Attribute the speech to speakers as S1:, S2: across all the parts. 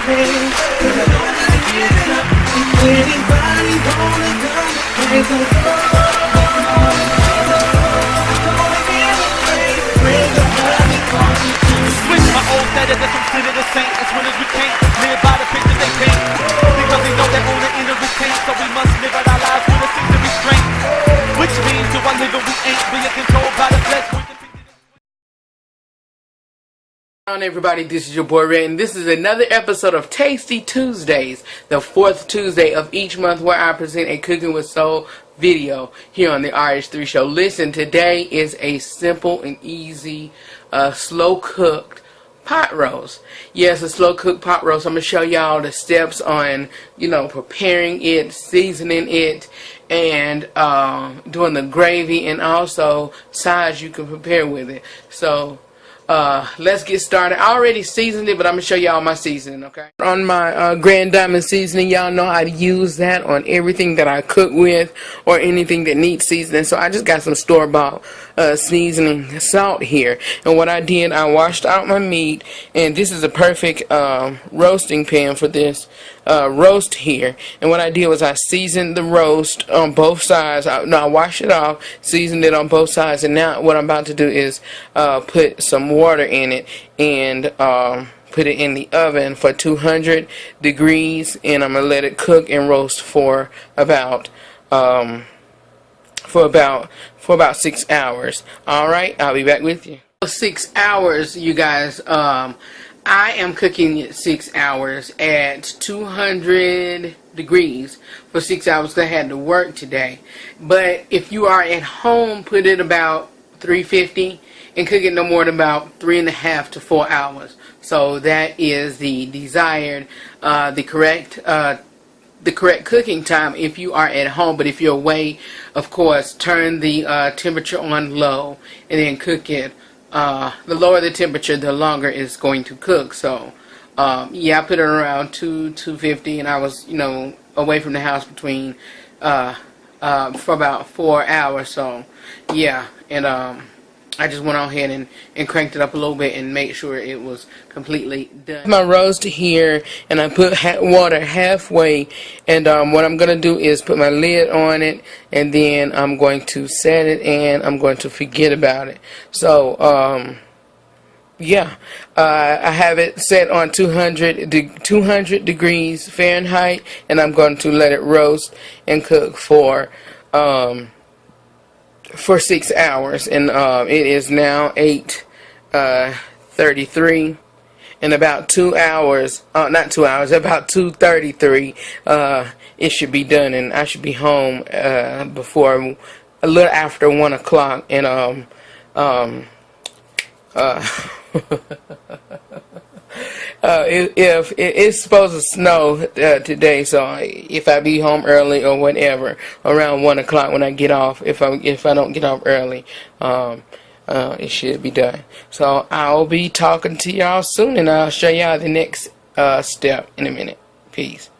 S1: My old status is considered a saint as well as we can't live by the picture they paint. Because they know that on the inner is taint, so we must live out our lives with a sense of restraint. Which means to one living we ain't being controlled by the flesh.
S2: Hello everybody, this is your boy Red, and this is another episode of Tasty Tuesdays, the fourth Tuesday of each month, where I present a Cooking with Soul video here on the RH3 show. Listen, today is a simple and easy, slow cooked pot roast. Yes, a slow cooked pot roast. I'm going to show y'all the steps on, preparing it, seasoning it, and doing the gravy, and also sides you can prepare with it. So let's get started. I already seasoned it, but I'm going to show y'all my seasoning, okay? On my Grand Diamond seasoning, y'all know I use that on everything that I cook with or anything that needs seasoning. So I just got some store-bought seasoning salt here. And what I did, I washed out my meat, and this is a perfect roasting pan for this roast here. And what I did was I seasoned the roast on both sides. I washed it off, seasoned it on both sides, and now what I'm about to do is put some water in it and put it in the oven for 200 degrees, and I'm gonna let it cook and roast for about 6 hours. Alright, I'll be back with you. 6 hours, you guys. I am cooking it 6 hours at 200 degrees for 6 hours because I had to work today. But if you are at home, put it about 350 and cook it no more than about 3.5 to 4 hours. So that is the desired, the correct cooking time if you are at home. But if you're away, of course, turn the temperature on low and then cook it. The lower the temperature, the longer it's going to cook. So yeah, I put it around 250, and I was away from the house between for about 4 hours. So yeah, and I just went on ahead and cranked it up a little bit and made sure it was completely done. My roast here, and I put water halfway, and what I'm going to do is put my lid on it, and then I'm going to set it, and I'm going to forget about it. So, yeah, I have it set on 200 degrees Fahrenheit, and I'm going to let it roast and cook for 6 hours, and it is now 8:33. In about 2 hours, not 2 hours, about 2:33, it should be done, and I should be home before a little after 1 o'clock. And if it's supposed to snow today, so if I be home early or whatever, around 1 o'clock when I get off, if I don't get off early, it should be done. So I'll be talking to y'all soon, and I'll show y'all the next step in a minute. Peace.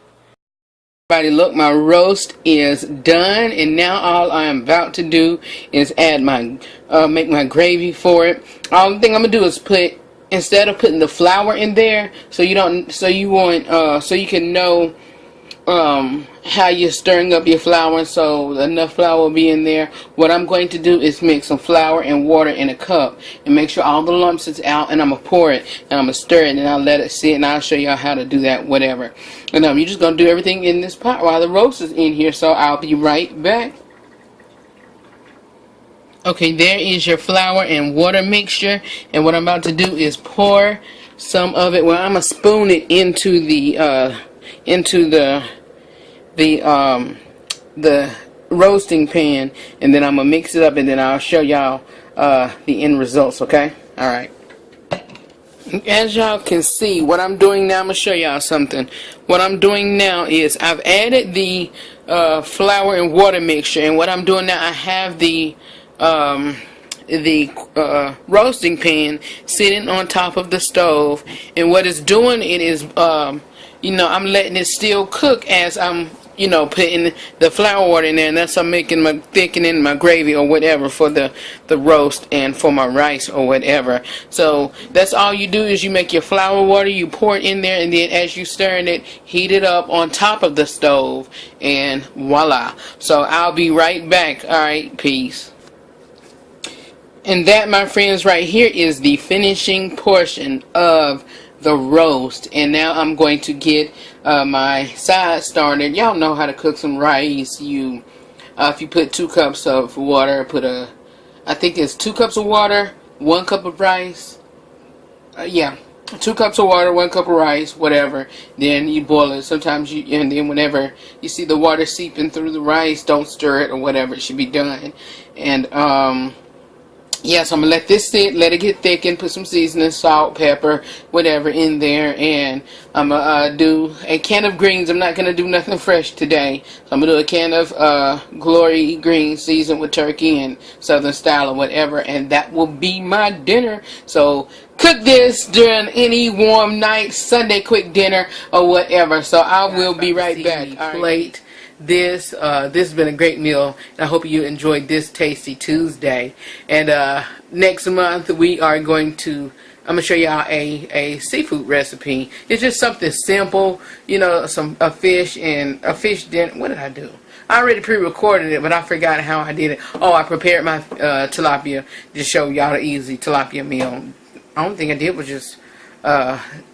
S2: Everybody, look, my roast is done, and now all I am about to do is add make my gravy for it. All the thing I'm gonna do is instead of putting the flour in there, so you can know how you're stirring up your flour, so enough flour will be in there. What I'm going to do is mix some flour and water in a cup and make sure all the lumps is out, and I'm gonna pour it and I'm gonna stir it, and I'll let it sit, and I'll show y'all how to do that, whatever. And you're just gonna do everything in this pot while the roast is in here, so I'll be right back. Okay, there is your flour and water mixture, and what I'm about to do is pour some of it. Well, I'm gonna spoon it into the roasting pan, and then I'm gonna mix it up, and then I'll show y'all the end results. Okay, all right. As y'all can see, what I'm doing now, I'm gonna show y'all something. What I'm doing now is I've added the flour and water mixture, and what I'm doing now, I have the roasting pan sitting on top of the stove, and what it's doing, it is I'm letting it still cook as I'm you know, putting the flour water in there, and that's I'm making my thickening my gravy or whatever for the roast and for my rice or whatever. So that's all you do is you make your flour water, you pour it in there, and then as you stirring it, heat it up on top of the stove, and voila. So I'll be right back. All right, peace. And that, my friends, right here is the finishing portion of the roast. And now I'm going to get my side started. Y'all know how to cook some rice. You if you put 2 cups of water, I think it's 2 cups of water, 1 cup of rice. Yeah, 2 cups of water, 1 cup of rice, whatever. Then you boil it. Sometimes and then whenever you see the water seeping through the rice, don't stir it or whatever. It should be done. And yeah, so I'm going to let this sit, let it get thickened, put some seasoning, salt, pepper, whatever in there, and I'm going to do a can of greens. I'm not going to do nothing fresh today. So I'm going to do a can of Glory greens seasoned with turkey and southern style or whatever, and that will be my dinner. So cook this during any warm night, Sunday quick dinner or whatever. So I will be right back. Plate. This has been a great meal, and I hope you enjoyed this Tasty Tuesday. And next month we are going to, I'm gonna show y'all a seafood recipe. It's just something simple, you know, a fish dinner. What did I do? I already pre-recorded it, but I forgot how I did it. Oh, I prepared my tilapia to show y'all the easy tilapia meal. I don't think I did was just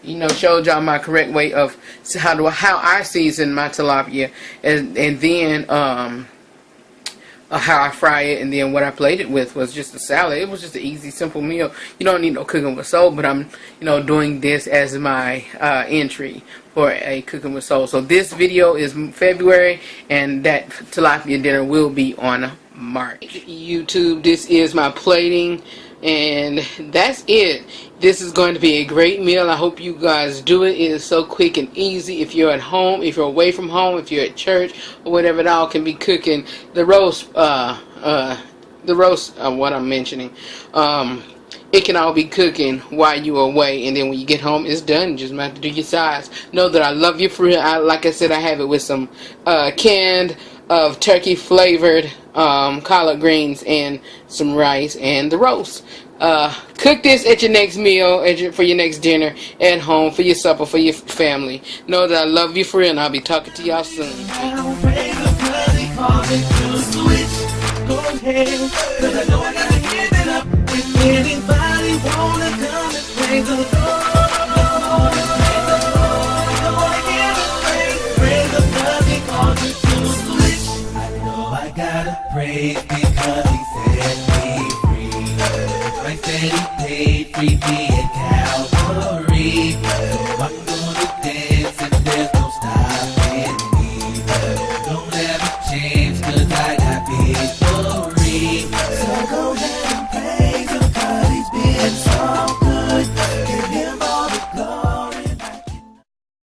S2: you know, showed y'all my correct way of how I season my tilapia, and then how I fry it, and then what I plated with was just a salad. It was just an easy, simple meal. You don't need no cooking with soul, but I'm, you know, doing this as my entry for a cooking with soul. So this video is February, and that tilapia dinner will be on March. YouTube, this is my plating. And that's it. This is going to be a great meal. I hope you guys do it. It is so quick and easy. If you're at home, if you're away from home, if you're at church or whatever, it all can be cooking. The roast, what I'm mentioning, it can all be cooking while you're away, and then when you get home, it's done. You just have to do your sides. Know that I love you for real. Like I said, I have it with some canned of turkey flavored collard greens and some rice and the roast. Cook this at your next meal, for your next dinner, at home, for your supper, for your family. Know that I love you for real, and I'll be talking to y'all soon.
S1: Praise because he set me free. Christ said he paid free, be at Calvary.